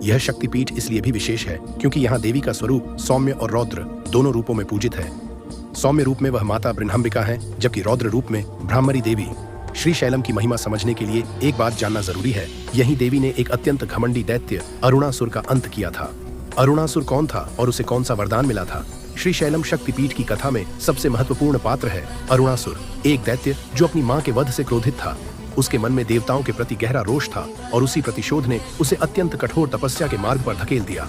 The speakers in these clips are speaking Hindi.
यह शक्तिपीठ इसलिए भी विशेष है क्योंकि यहाँ देवी का स्वरूप सौम्य और रौद्र दोनों रूपों में पूजित है। सौम्य रूप में वह माता बृहंबिका है, जबकि रौद्र रूप में ब्राह्मरी देवी। श्री शैलम की महिमा समझने के लिए एक बात जानना जरूरी है। यही देवी ने एक अत्यंत घमंडी दैत्य अरुणासुर का अंत किया था। अरुणासुर कौन था और उसे कौन सा वरदान मिला था? श्री शैलम शक्तिपीठ की कथा में सबसे महत्वपूर्ण पात्र है अरुणासुर, एक दैत्य जो अपनी मां के वध से क्रोधित था। उसके मन में देवताओं के प्रति गहरा रोष था और उसी प्रतिशोध ने उसे अत्यंत कठोर तपस्या के मार्ग पर धकेल दिया।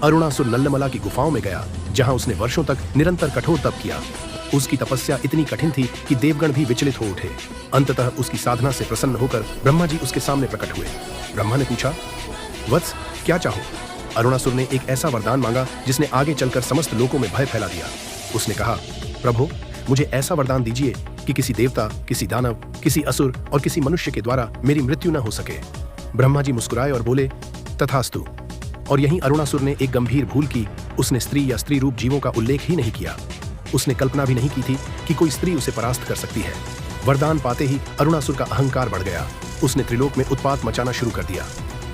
अरुणासुर नल्लमला की गुफाओं में गया, जहां उसने वर्षों तक निरंतर कठोर तप किया। उसकी तपस्या इतनी कठिन थी कि देवगण भी विचलित हो उठे। अंततः उसकी साधना से प्रसन्न होकर ब्रह्मा जी उसके सामने प्रकट हुए। ब्रह्मा ने पूछा, वत्स, क्या चाहो? अरुणासुर ने एक ऐसा वरदान मांगा जिसने आगे चलकर समस्त लोकों में भय फैला दिया। उसने कहा, प्रभु, मुझे ऐसा वरदान दीजिए कि किसी देवता, किसी दानव, किसी असुर और किसी मनुष्य के द्वारा मेरी मृत्यु न हो सके। ब्रह्मा जी मुस्कुराए और बोले, तथास्तु। और यहीं अरुणासुर ने एक गंभीर भूल की। उसने स्त्री या स्त्री रूप जीवों का उल्लेख ही नहीं किया। उसने कल्पना भी नहीं की थी कि कोई स्त्री उसे परास्त कर सकती है। वरदान पाते ही अरुणासुर का अहंकार बढ़ गया। उसने त्रिलोक में उत्पात मचाना शुरू कर दिया।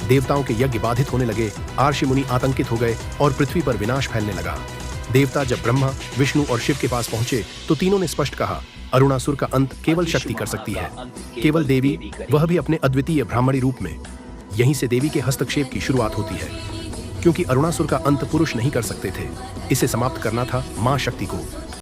देवताओं के यज्ञ बाधित होने लगे, आर्षि मुनि आतंकित हो गए और पृथ्वी पर विनाश फैलने लगा। देवता जब ब्रह्मा, विष्णु और शिव के पास पहुंचे तो तीनों ने स्पष्ट कहा, अरुणासुर का अंत केवल शक्ति कर सकती है, केवल देवी, वह भी अपने अद्वितीय ब्राह्मणी रूप में। यहीं से देवी के हस्तक्षेप की शुरुआत होती है, क्योंकि अरुणासुर का अंत पुरुष नहीं कर सकते थे। इसे समाप्त करना था मां शक्ति को।